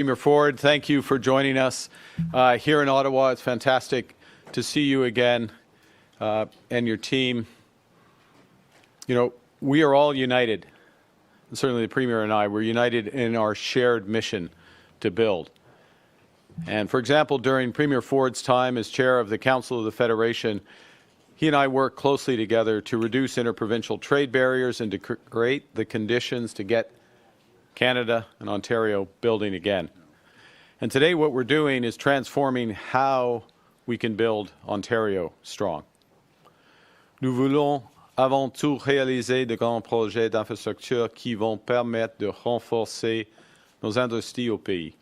Premier Ford, thank you for joining us here in Ottawa. It's fantastic to see you again and your team. You know, we are all united, and certainly the Premier and I, we're united in our shared mission to build. And for example, during Premier Ford's time as chair of the Council of the Federation, he and I worked closely together to reduce interprovincial trade barriers and to create the conditions to get Canada and Ontario building again. And today what we're doing is transforming how we can build Ontario strong. Nous voulons avant tout réaliser de grands projets d'infrastructure qui vont permettre de renforcer nos industries au pays,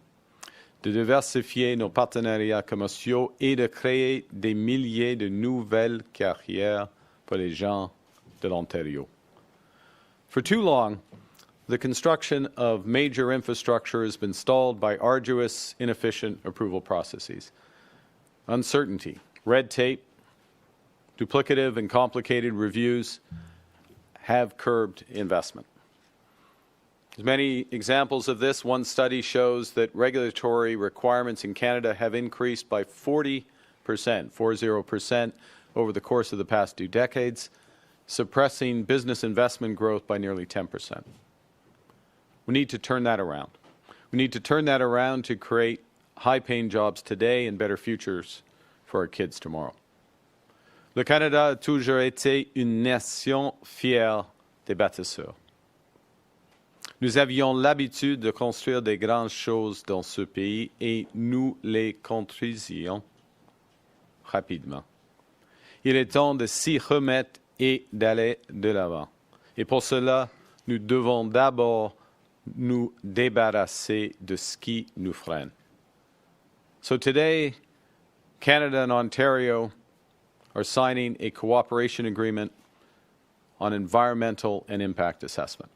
de diversifier nos partenariats commerciaux et de créer des milliers de nouvelles carrières pour les gens de l'Ontario. For too long, the construction of major infrastructure has been stalled by arduous, inefficient approval processes. Uncertainty, red tape, duplicative and complicated reviews have curbed investment. There's many examples of this. One study shows that regulatory requirements in Canada have increased by 40%, 40%, over the course of the past 2 decades, suppressing business investment growth by nearly 10%. We need to turn that around. We need to turn that around to create high-paying jobs today and better futures for our kids tomorrow. Le Canada a toujours été une nation fière des bâtisseurs. Nous avions l'habitude de construire des grandes choses dans ce pays et nous les construisions rapidement. Il est temps de s'y remettre et d'aller de l'avant. Et pour cela, nous devons d'abord nous débarrasser de ce qui nous freine. So today, Canada and Ontario are signing a cooperation agreement on environmental and impact assessment.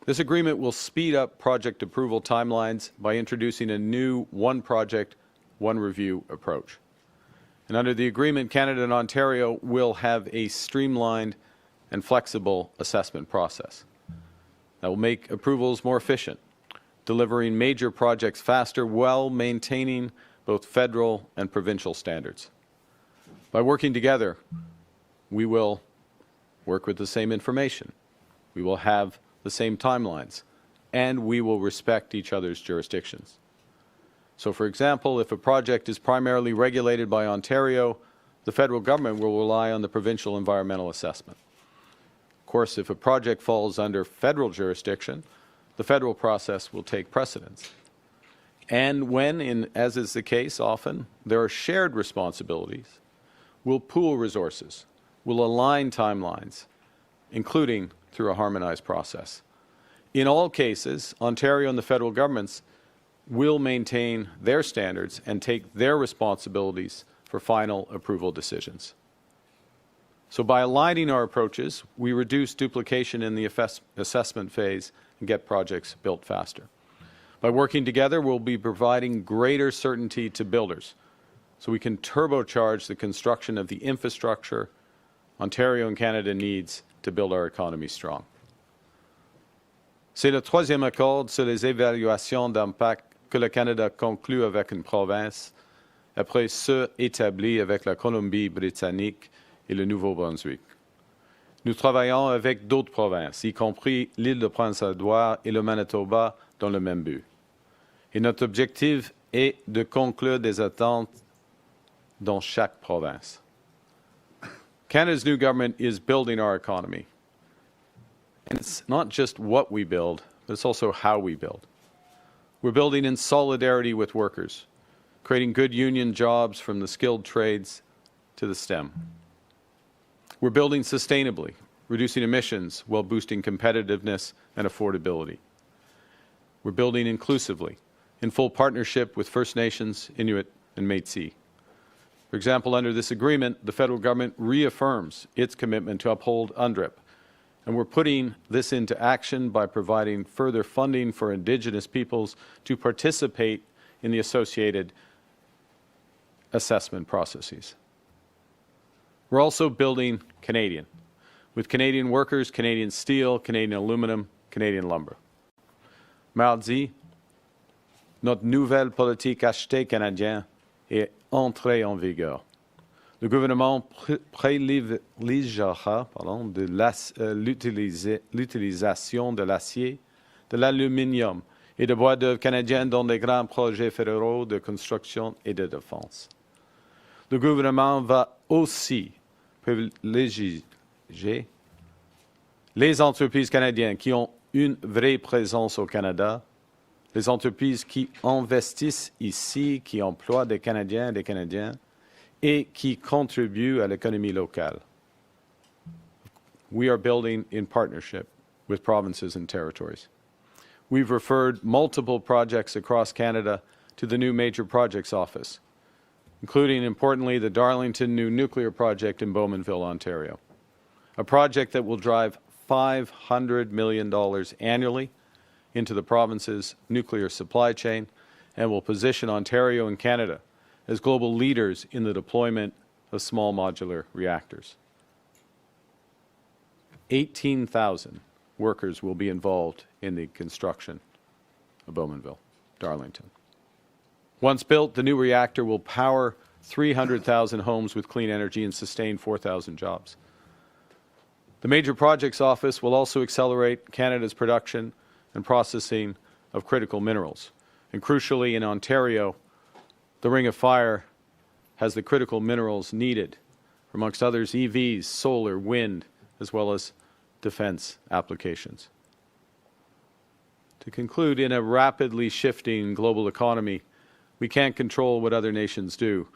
This agreement will speed up project approval timelines by introducing a new one project, one review approach. And under the agreement, Canada and Ontario will have a streamlined and flexible assessment process that will make approvals more efficient, delivering major projects faster while maintaining both federal and provincial standards. By working together, we will work with the same information, we will have the same timelines, and we will respect each other's jurisdictions. So, for example, if a project is primarily regulated by Ontario, the federal government will rely on the provincial environmental assessment. Of course, if a project falls under federal jurisdiction, the federal process will take precedence. And when, as is the case often, there are shared responsibilities, we'll pool resources, we'll align timelines, including through a harmonized process. In all cases, Ontario and the federal governments will maintain their standards and take their responsibilities for final approval decisions. So by aligning our approaches, we reduce duplication in the assessment phase and get projects built faster. By working together, we'll be providing greater certainty to builders so we can turbocharge the construction of the infrastructure Ontario and Canada needs to build our economy strong. C'est le troisième accord sur les évaluations d'impact que le Canada conclut avec une province, après ceux établis avec la Colombie-Britannique et le Nouveau-Brunswick. Nous travaillons avec d'autres provinces, y compris l'île de Prince-Édouard et le Manitoba, dans le même but. Et notre objectif est de conclure des attentes dans chaque province. Canada's new government is building our economy. And it's not just what we build, but it's also how we build. We're building in solidarity with workers, creating good union jobs from the skilled trades to the STEM. We're building sustainably, reducing emissions while boosting competitiveness and affordability. We're building inclusively, in full partnership with First Nations, Inuit, and Métis. For example, under this agreement, the federal government reaffirms its commitment to uphold UNDRIP, and we're putting this into action by providing further funding for Indigenous peoples to participate in the associated assessment processes. We're also building Canadian, with Canadian workers, Canadian steel, Canadian aluminum, Canadian lumber. Mardi, notre nouvelle politique achetée canadienne est entrée en vigueur. Le gouvernement privilégiera de l'utilisation de l'acier, de l'aluminium et de bois d'œuvre canadiens dans des grands projets fédéraux de construction et de défense. Le gouvernement va aussi privilégier les entreprises canadiennes qui ont une vraie présence au Canada, les entreprises qui investissent ici, qui emploient des Canadiens et des Canadiennes et qui contribuent à l'économie locale. We are building in partnership with provinces and territories. We've referred multiple projects across Canada to the new Major Projects Office, including, importantly, the Darlington new nuclear project in Bowmanville, Ontario, a project that will drive $500 million annually into the province's nuclear supply chain and will position Ontario and Canada as global leaders in the deployment of small modular reactors. 18,000 workers will be involved in the construction of Bowmanville, Darlington. Once built, the new reactor will power 300,000 homes with clean energy and sustain 4,000 jobs. The Major Projects Office will also accelerate Canada's production and processing of critical minerals. And crucially, in Ontario, the Ring of Fire has the critical minerals needed, for, amongst others, EVs, solar, wind, as well as defense applications. To conclude, in a rapidly shifting global economy, we can't control what other nations do,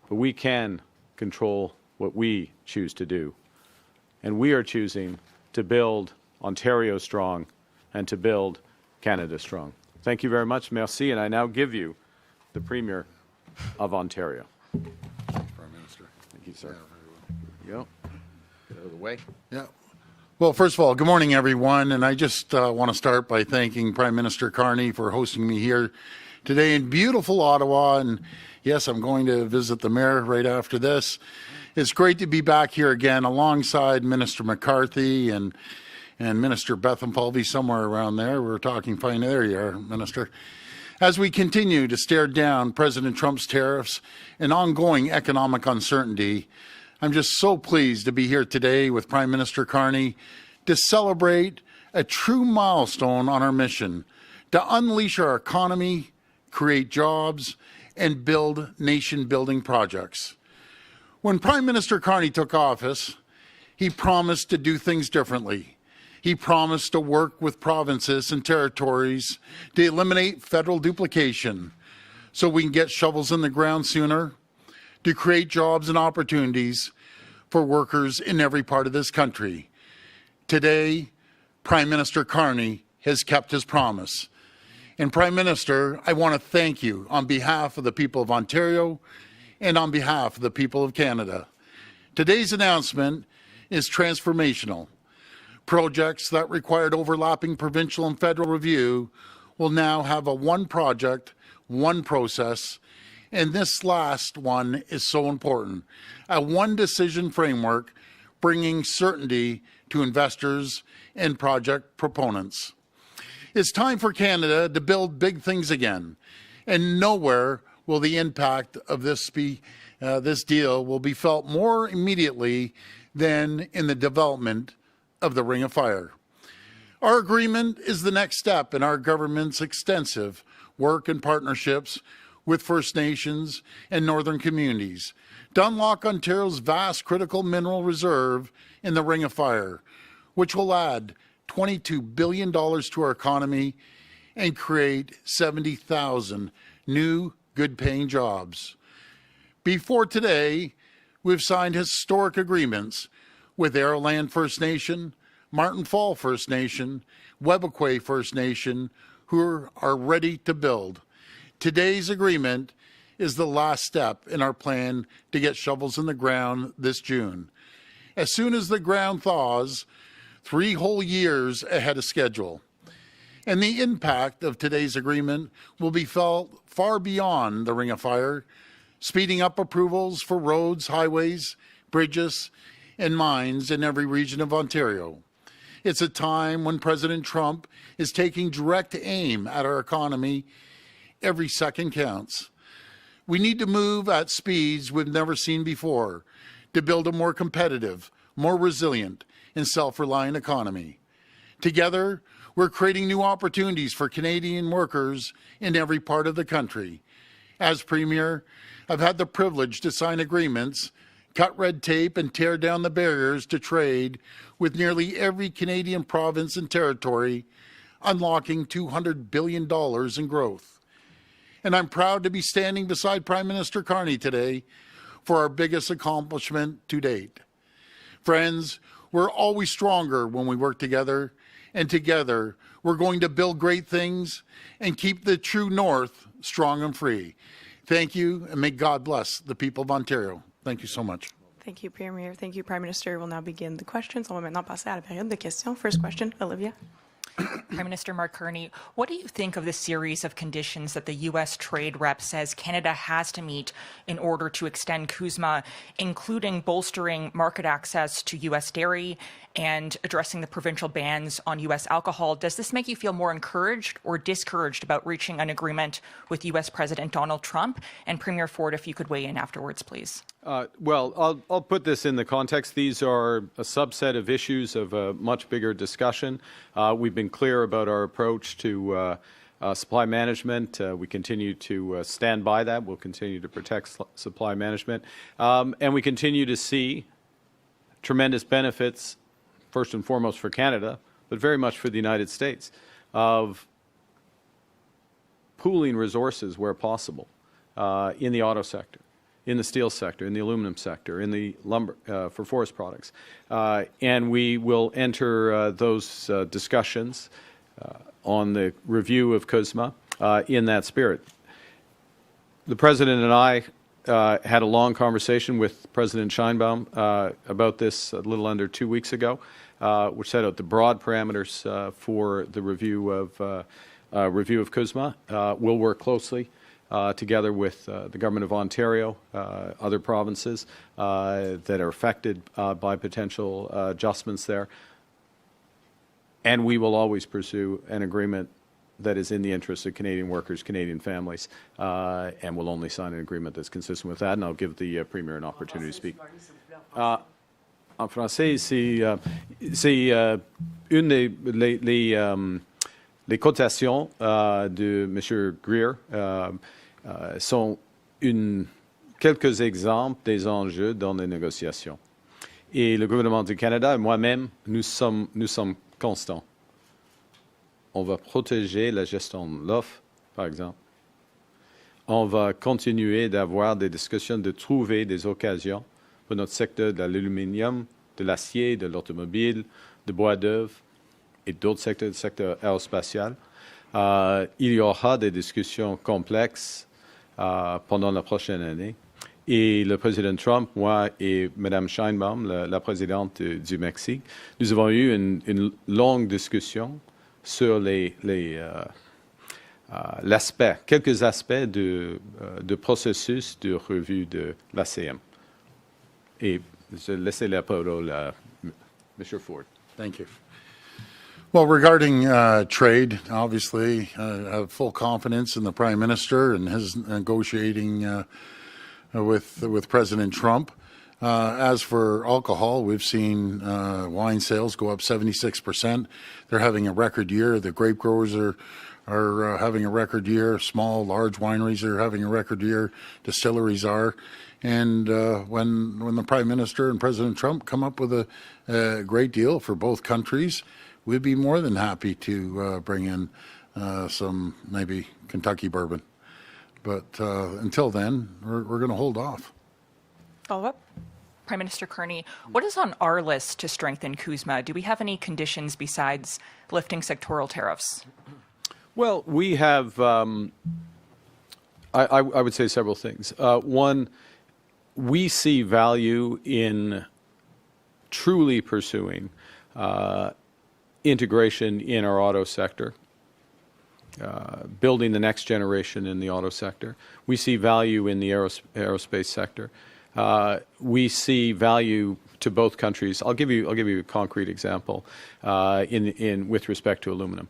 but we can control what we choose to do. And we are choosing to build Ontario strong and to build Canada strong. Thank you very much. Merci. And I now give you the Premier of Ontario. Prime Minister. Thank you, sir. Yeah, Go. Get out of the way. yeah. Well, first of all, good morning, everyone. And I just want to start by thanking Prime Minister Carney for hosting me here today in beautiful Ottawa. And yes, I'm going to visit the mayor right after this. It's great to be back here again alongside Minister McCarthy and Minister Bethlenfalvy, somewhere around there. We're talking fine. There you are, Minister. As we continue to stare down President Trump's tariffs and ongoing economic uncertainty, I'm just so pleased to be here today with Prime Minister Carney to celebrate a true milestone on our mission to unleash our economy, create jobs, and build nation-building projects. When Prime Minister Carney took office, he promised to do things differently. He promised to work with provinces and territories to eliminate federal duplication so we can get shovels in the ground sooner, to create jobs and opportunities for workers in every part of this country. Today, Prime Minister Carney has kept his promise. And Prime Minister, I want to thank you on behalf of the people of Ontario and on behalf of the people of Canada. Today's announcement is transformational. Projects that required overlapping provincial and federal review will now have a one project, one process, and this last one is so important. A one decision framework bringing certainty to investors and project proponents. It's time for Canada to build big things again, and nowhere will the impact of this deal will be felt more immediately than in the development of the Ring of Fire. Our agreement is the next step in our government's extensive work and partnerships with First Nations and Northern communities to unlock Ontario's vast critical mineral reserve in the Ring of Fire, which will add $22 billion to our economy and create 70,000 new good-paying jobs. Before today, we've signed historic agreements with Arrowland First Nation, Martin Fall First Nation, Webequie First Nation, who are ready to build. Today's agreement is the last step in our plan to get shovels in the ground this June. As soon as the ground thaws, 3 whole years ahead of schedule. And the impact of today's agreement will be felt far beyond the Ring of Fire, speeding up approvals for roads, highways, bridges, and mines in every region of Ontario. It's a time when President Trump is taking direct aim at our economy Every second counts. We need to move at speeds we've never seen before to build a more competitive, more resilient, and self-reliant economy. Together, we're creating new opportunities for Canadian workers in every part of the country. As Premier, I've had the privilege to sign agreements, cut red tape, and tear down the barriers to trade with nearly every Canadian province and territory, unlocking $200 billion in growth. And I'm proud to be standing beside Prime Minister Carney today for our biggest accomplishment to date. Friends, we're always stronger when we work together, and together we're going to build great things and keep the true north strong and free. Thank you, and may God bless the people of Ontario. Thank you so much. Thank you, Premier. Thank you, Prime Minister. We'll now begin the questions. On va maintenant passer à la période de questions. First question, Olivia. Prime Minister Mark Carney, what do you think of the series of conditions that the U.S. trade rep says Canada has to meet in order to extend CUSMA, including bolstering market access to U.S. dairy and addressing the provincial bans on U.S. alcohol? Does this make you feel more encouraged or discouraged about reaching an agreement with U.S. President Donald Trump? And Premier Ford, if you could weigh in afterwards, please. Well, I'll put this in the context. These are a subset of issues of a much bigger discussion. We've been clear about our approach to supply management. We continue to stand by that. We'll continue to protect supply management. And we continue to see tremendous benefits, first and foremost for Canada, but very much for the United States, of pooling resources where possible in the auto sector, in the steel sector, in the aluminum sector, in the lumber for forest products. And we will enter those discussions on the review of CUSMA in that spirit. The President and I had a long conversation with President Sheinbaum about this a little under 2 weeks ago, which set out the broad parameters for the review of CUSMA. We'll work closely together with the Government of Ontario, other provinces that are affected by potential adjustments there. And we will always pursue an agreement that is in the interest of Canadian workers, Canadian families, and we'll only sign an agreement that's consistent with that. And I'll give the Premier an opportunity to speak. En français, c'est une les cotations de M. Greer sont quelques exemples des enjeux dans les négociations. Et le gouvernement du Canada et moi-même, nous sommes constants. On va protéger la gestion de l'offre, par exemple. On va continuer d'avoir des discussions, de trouver des occasions pour notre secteur de l'aluminium, de l'acier, de l'automobile, de bois d'œuvre et d'autres secteurs, du secteur aérospatial. Il y aura des discussions complexes pendant la prochaine année. Et le président Trump, moi et Mme Sheinbaum, la présidente du Mexique, nous avons eu une longue discussion sur quelques aspects de processus de revue de l'ACM. Et je laisse la parole à M. Ford. Thank you. Well, regarding trade, obviously, I have full confidence in the Prime Minister and his negotiating with President Trump. As for alcohol, we've seen wine sales go up 76%. They're having a record year. The grape growers are having a record year. Small, large wineries are having a record year. Distilleries are. And when the Prime Minister and President Trump come up with a great deal for both countries, we'd be more than happy to bring in some maybe Kentucky bourbon. But until then, we're going to hold off. Follow-up? Prime Minister Carney, what is on our list to strengthen CUSMA? Do we have any conditions besides lifting sectoral tariffs? Well, we have, I would say several things. One, we see value in truly pursuing integration in our auto sector, building the next generation in the auto sector. We see value in the aerospace sector. We see value to both countries. I'll give you a concrete example with respect to aluminum,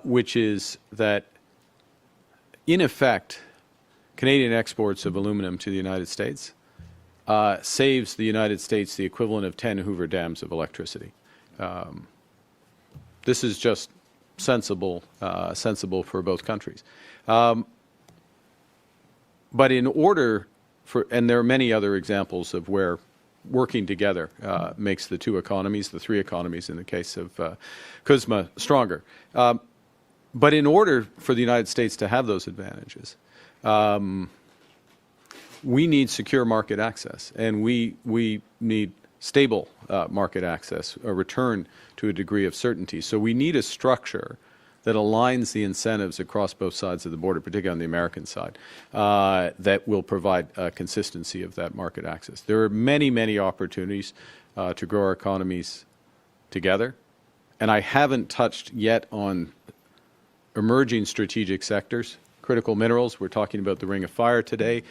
which is that in effect, Canadian exports of aluminum to the United States saves the United States the equivalent of 10 Hoover dams of electricity. This is just sensible for both countries. But in order for, and there are many other examples of where working together makes the two economies, the three economies in the case of CUSMA, stronger. But in order for the United States to have those advantages, we need secure market access, and we need stable market access, a return to a degree of certainty. So we need a structure that aligns the incentives across both sides of the border, particularly on the American side, that will provide consistency of that market access. There are many, many opportunities to grow our economies together, and I haven't touched yet on emerging strategic sectors, critical minerals. We're talking about the Ring of Fire today.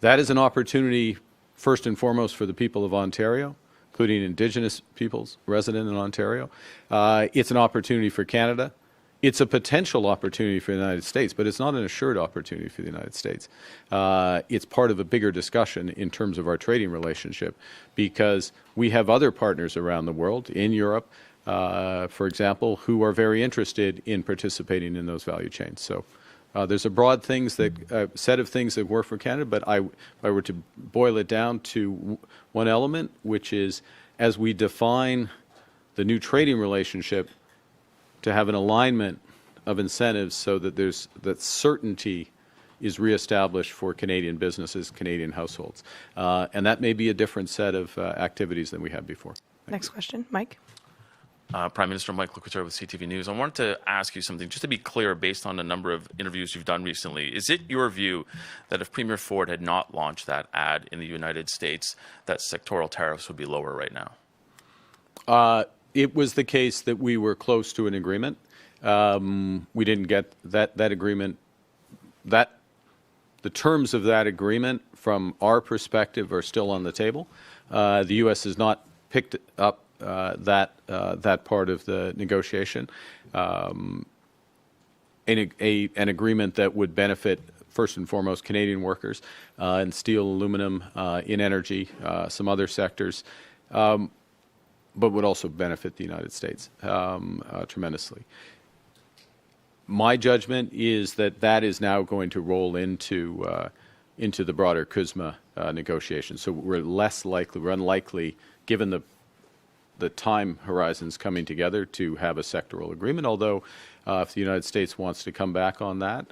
That is an opportunity, first and foremost, for the people of Ontario, including Indigenous peoples resident in Ontario. It's an opportunity for Canada. It's a potential opportunity for the United States, but it's not an assured opportunity for the United States. It's part of a bigger discussion in terms of our trading relationship, because we have other partners around the world, in Europe, for example, who are very interested in participating in those value chains. So there's a broad set of things that work for Canada, but if I were to boil it down to one element, which is as we define the new trading relationship, to have an alignment of incentives so that that certainty is reestablished for Canadian businesses, Canadian households. And that may be a different set of activities than we had before. Next question, Mike. Prime Minister Mike Lecouteur with CTV News. I wanted to ask you something, just to be clear, based on a number of interviews you've done recently. Is it your view that if Premier Ford had not launched that ad in the United States, that sectoral tariffs would be lower right now? It was the case that we were close to an agreement. We didn't get that agreement. The terms of that agreement, from our perspective, are still on the table. The U.S. has not picked up that part of the negotiation. An agreement that would benefit, first and foremost, Canadian workers in steel, aluminum, in energy, some other sectors, but would also benefit the United States tremendously. My judgment is that is now going to roll into the broader CUSMA negotiations. So we're unlikely, given the time horizons coming together, to have a sectoral agreement, although if the United States wants to come back on that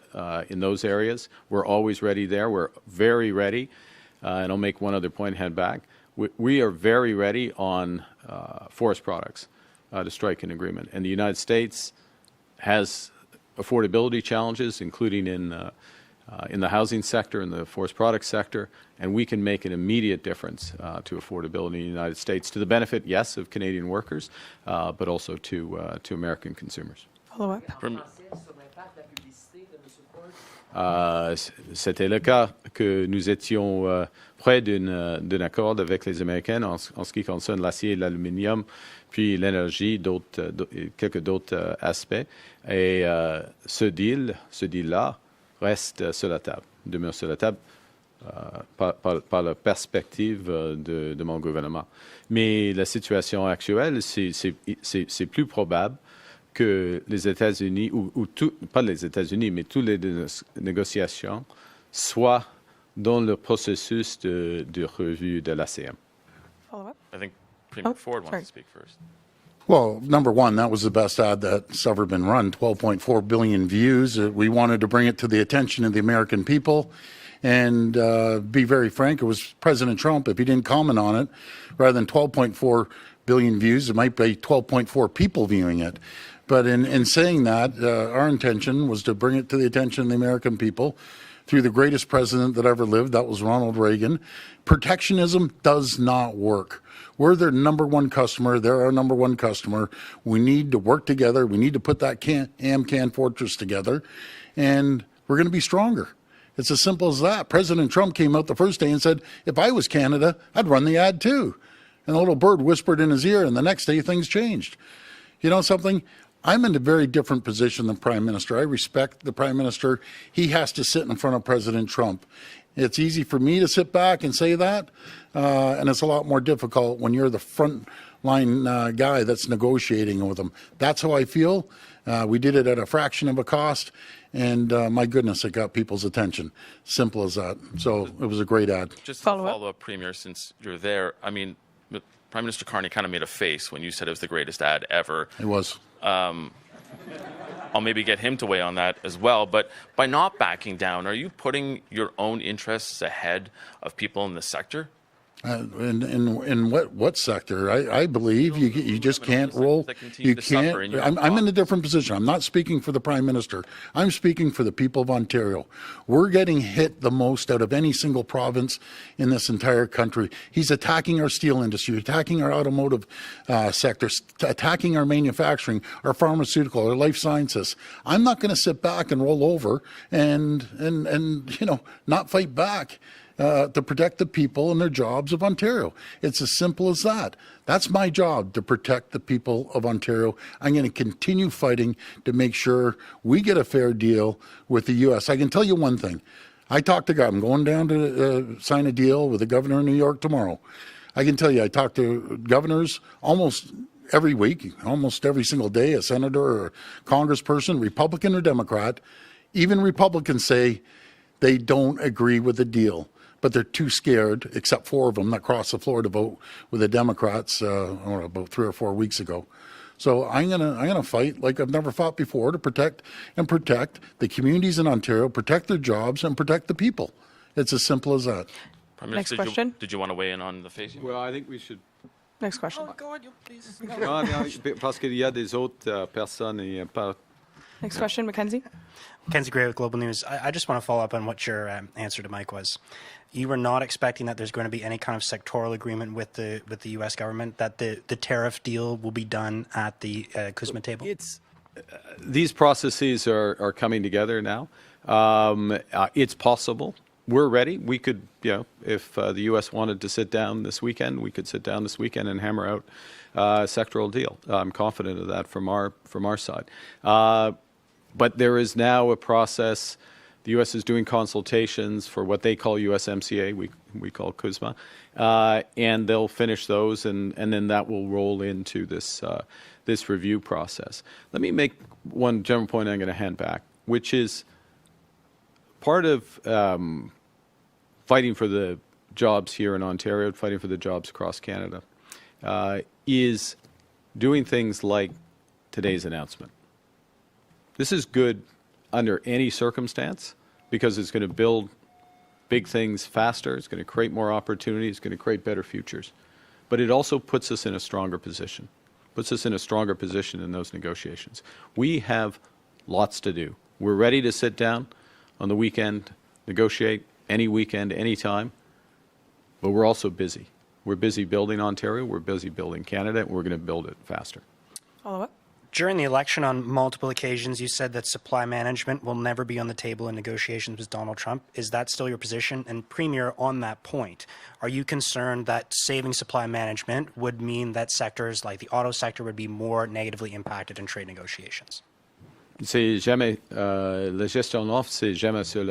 in those areas, we're always ready there. We're very ready. And I'll make one other point, head back. We are very ready on forest products to strike an agreement. And the United States has affordability challenges, including in the housing sector and the forest products sector, and we can make an immediate difference to affordability in the United States, to the benefit, yes, of Canadian workers, but also to American consumers. Follow up. C'était le cas que nous étions près d'un accord avec les Américains en ce qui concerne l'acier et l'aluminium, puis l'énergie, quelques d'autres aspects. Et ce deal-là reste sur la table, demeure sur la table par la perspective de mon gouvernement. Mais la situation actuelle, c'est plus probable que les États-Unis, pas les États-Unis, mais toutes les négociations soient dans le processus de revue de l'ACM. Follow up. I think Premier Ford wants to speak first. Well, number one, that was the best ad that's ever been run, 12.4 billion views. We wanted to bring it to the attention of the American people. And be very frank, it was President Trump. If he didn't comment on it, rather than 12.4 billion views, it might be 12.4 people viewing it. But in saying that, our intention was to bring it to the attention of the American people through the greatest president that ever lived. That was Ronald Reagan. Protectionism does not work. We're their number one customer. They're our number one customer. We need to work together. We need to put that AmCan fortress together, and we're going to be stronger. It's as simple as that. President Trump came out the first day and said, if I was Canada, I'd run the ad too. And the little bird whispered in his ear, and the next day things changed. You know something? I'm in a very different position than Prime Minister. I respect the Prime Minister. He has to sit in front of President Trump. It's easy for me to sit back and say that, and it's a lot more difficult when you're the front line guy that's negotiating with him. That's how I feel. We did it at a fraction of a cost, and my goodness, it got people's attention. Simple as that. So it was a great ad. Just to Follow-up. follow up, Premier, since you're there, I mean, Prime Minister Carney kind of made a face when you said it was the greatest ad ever. It was. I'll maybe get him to weigh on that as well. But by not backing down, are you putting your own interests ahead of people in the sector? In what sector? I believe you just can't roll. You can't. I'm in a different position. I'm not speaking for the Prime Minister. I'm speaking for the people of Ontario. We're getting hit the most out of any single province in this entire country. He's attacking our steel industry, attacking our automotive sector, attacking our manufacturing, our pharmaceutical, our life sciences. I'm not going to sit back and roll over and not fight back. To protect the people and their jobs of Ontario. It's as simple as that. That's my job, to protect the people of Ontario. I'm going to continue fighting to make sure we get a fair deal with the U.S. I can tell you one thing. I talked to God. I'm going down to sign a deal with the governor of New York tomorrow. I can tell you, I talk to governors almost every week, almost every single day, a senator or a congressperson, Republican or Democrat. Even Republicans say they don't agree with the deal. But they're too scared, except 4 of them that crossed the floor to vote with the Democrats about 3 or 4 weeks ago. So I'm gonna fight like I've never fought before to protect the communities in Ontario, protect their jobs, and protect the people. It's as simple as that. Prime Next Minister, question. Did you want to weigh in on the face? Well, I think we should. Next question. Non, parce qu'il y a des autres personnes et pas. Next question, Mackenzie. Mackenzie Gray with Global News. I just want to follow up on what your answer to Mike was. You were not expecting that there's going to be any kind of sectoral agreement with the U.S. government, that the tariff deal will be done at the CUSMA table? These processes are coming together now. It's possible. We're ready. We could, if the U.S. wanted to sit down this weekend, we could sit down this weekend and hammer out a sectoral deal. I'm confident of that from our side. But there is now a process. The U.S. is doing consultations for what they call USMCA, we call CUSMA, and they'll finish those, and then that will roll into this review process. Let me make one general point I'm going to hand back, which is part of fighting for the jobs here in Ontario, fighting for the jobs across Canada, is doing things like today's announcement. This is good under any circumstance because it's going to build big things faster. It's going to create more opportunities. It's going to create better futures. But it also puts us in a stronger position, in those negotiations. We have lots to do. We're ready to sit down on the weekend, negotiate any weekend, any time, but we're also busy. We're busy building Ontario. We're busy building Canada. And we're going to build it faster. Follow up. During the election, on multiple occasions, you said that supply management will never be on the table in negotiations with Donald Trump. Is that still your position? And Premier, on that point, are you concerned that saving supply management would mean that sectors like the auto sector would be more negatively impacted in trade negotiations? C'est jamais la gestion de l'offre, c'est jamais sur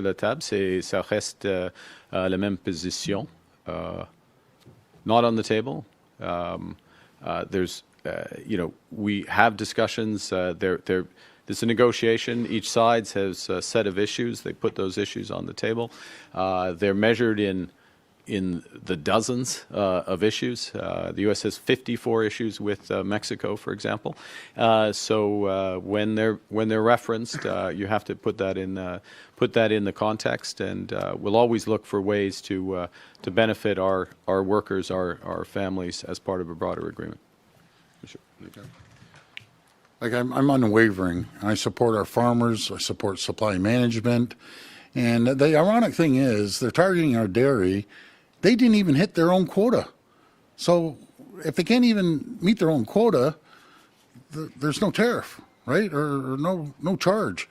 la table. Ça reste la même position. Not on the table. There's we have discussions. There's a negotiation. Each side has a set of issues. They put those issues on the table. They're measured in the dozens of issues. The U.S. has 54 issues with Mexico, for example. So when they're referenced, you have to put that in the context, and we'll always look for ways to benefit our workers, our families, as part of a broader agreement. Like I'm unwavering. I support our farmers. I support supply management. And the ironic thing is they're targeting our dairy. They didn't even hit their own quota. So if they can't even meet their own quota, there's no tariff, right? Or no charge.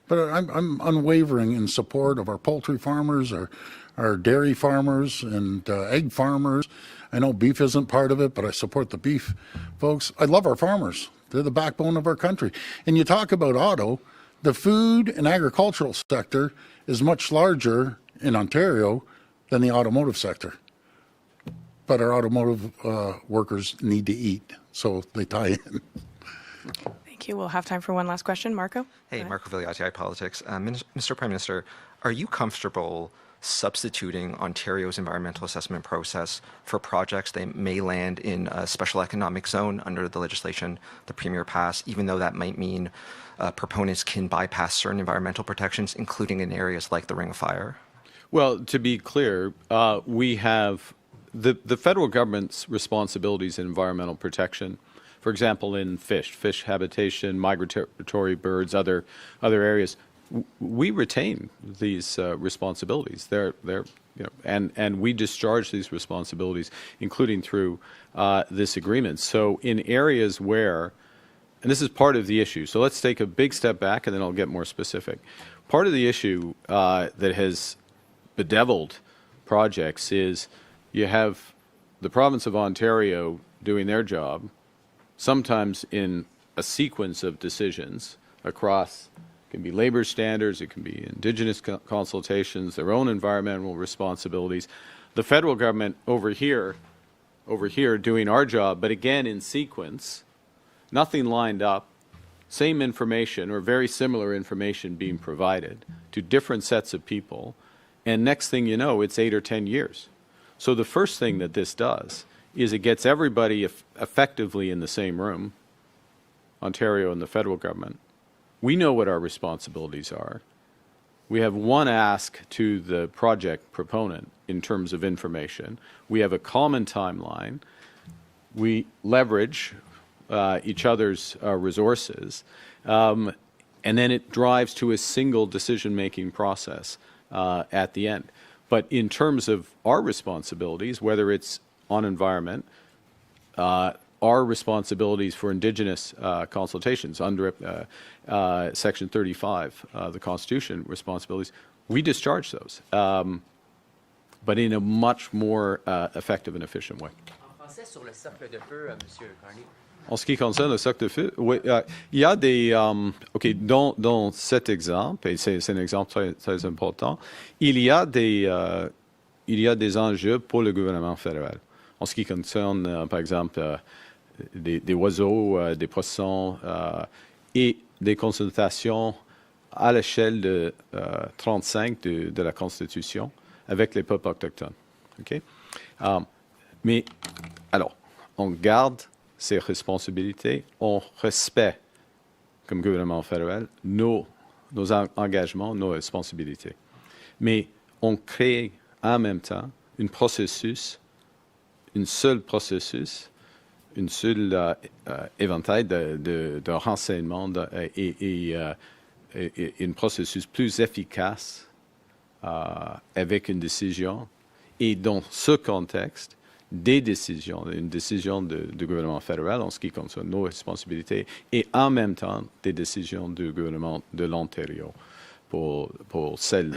But I'm unwavering in support of our poultry farmers, our dairy farmers, and egg farmers. I know beef isn't part of it, but I support the beef folks. I love our farmers. They're the backbone of our country. And you talk about auto, the food and agricultural sector is much larger in Ontario than the automotive sector. But our automotive workers need to eat, so they tie in. Thank you. We'll have time for one last question. Marco? Hey, Marco Vigliati, iPolitics. Mr. Prime Minister, are you comfortable substituting Ontario's environmental assessment process for projects that may land in a special economic zone under the legislation the Premier passed, even though that might mean proponents can bypass certain environmental protections, including in areas like the Ring of Fire? Well, to be clear, we have the federal government's responsibilities in environmental protection. For example, in fish habitation, migratory birds, other areas, we retain these responsibilities. They're and we discharge these responsibilities, including through this agreement. So in areas where, and this is part of the issue. So let's take a big step back, and then I'll get more specific. Part of the issue that has bedeviled projects is you have the province of Ontario doing their job, sometimes in a sequence of decisions across, it can be labor standards, it can be Indigenous consultations, their own environmental responsibilities. The federal government over here doing our job, but again in sequence, nothing lined up, same information or very similar information being provided to different sets of people, and next thing you know, it's 8 or 10 years. So the first thing that this does is it gets everybody effectively in the same room, Ontario and the federal government. We know what our responsibilities are. We have one ask to the project proponent in terms of information. We have a common timeline. We leverage each other's resources. And then it drives to a single decision-making process at the end. But in terms of our responsibilities, whether it's on environment, our responsibilities for Indigenous consultations under Section 35, the Constitution responsibilities, we discharge those, but in a much more effective and efficient way. En français, sur le cercle de feu, Monsieur Carney. En ce qui concerne le cercle de feu, oui, il y a des... dans cet exemple, et c'est un exemple très important, il y a des enjeux pour le gouvernement fédéral. En ce qui concerne, par exemple, des oiseaux, des poissons et des consultations à l'échelle de 35 de la Constitution avec les peuples autochtones. Okay? Mais, alors, on garde ses responsabilités, on respecte, comme gouvernement fédéral, nos engagements, nos responsabilités. Mais on crée en même temps un processus, une seule processus, une seule éventail de renseignements et un processus plus efficace avec une décision. Et dans ce contexte, des décisions, une décision du gouvernement fédéral en ce qui concerne nos responsabilités et en même temps des décisions du gouvernement de l'Ontario pour celles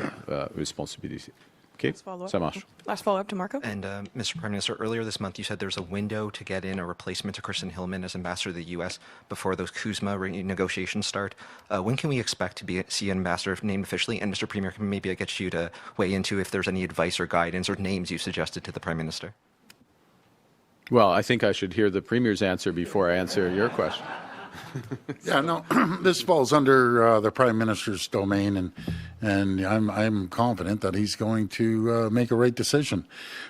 responsabilités. Okay? Ça marche. Last follow-up to Marco. And Mr. Prime Minister, earlier this month you said there's a window to get in a replacement to Kristen Hillman as ambassador to the U.S. before those CUSMA negotiations start. When can we expect to see an ambassador named officially? And Mr. Premier, maybe I get you to weigh into if there's any advice or guidance or names you suggested to the Prime Minister. Well, I think I should hear the Premier's answer before I answer your question. Yeah, no, this falls under the Prime Minister's domain, and I'm confident that he's going to make a right decision.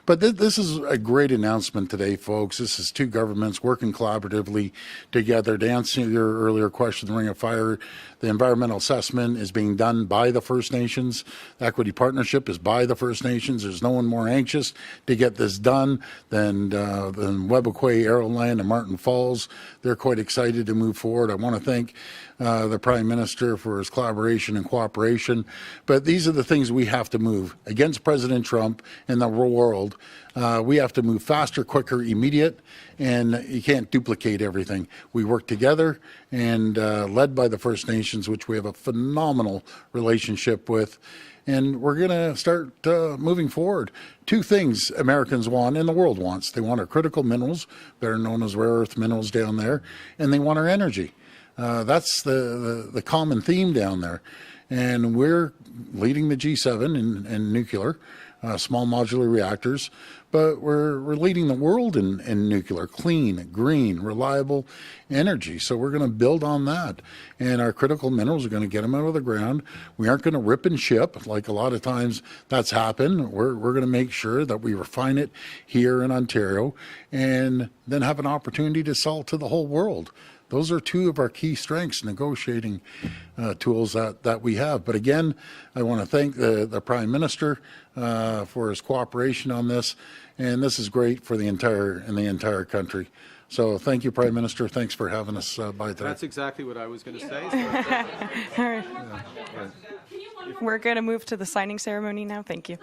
But this is a great announcement today, folks. This is two governments working collaboratively together. To answer your earlier question, the Ring of Fire, the environmental assessment is being done by the First Nations. The Equity Partnership is by the First Nations. There's no one more anxious to get this done than Webequie, Arrowland, and Martin Falls. They're quite excited to move forward. I want to thank the Prime Minister for his collaboration and cooperation. But these are the things we have to move against President Trump and the world. We have to move faster, quicker, immediate, and you can't duplicate everything. We work together and led by the First Nations, which we have a phenomenal relationship with. And we're going to start moving forward. Two things Americans want and the world wants. They want our critical minerals, better known as rare earth minerals down there, and they want our energy. That's the common theme down there. And we're leading the G7 in nuclear, small modular reactors, but we're leading the world in nuclear, clean, green, reliable energy. So we're going to build on that. And our critical minerals are going to get them out of the ground. We aren't going to rip and ship like a lot of times that's happened. We're going to make sure that we refine it here in Ontario and then have an opportunity to sell it to the whole world. Those are two of our key strengths, negotiating tools that we have. But again, I want to thank the Prime Minister for his cooperation on this, and this is great for the entire country. So thank you, Prime Minister. Thanks for having us by today. That's exactly what I was going to say. We're going to move to the signing ceremony now. Thank you.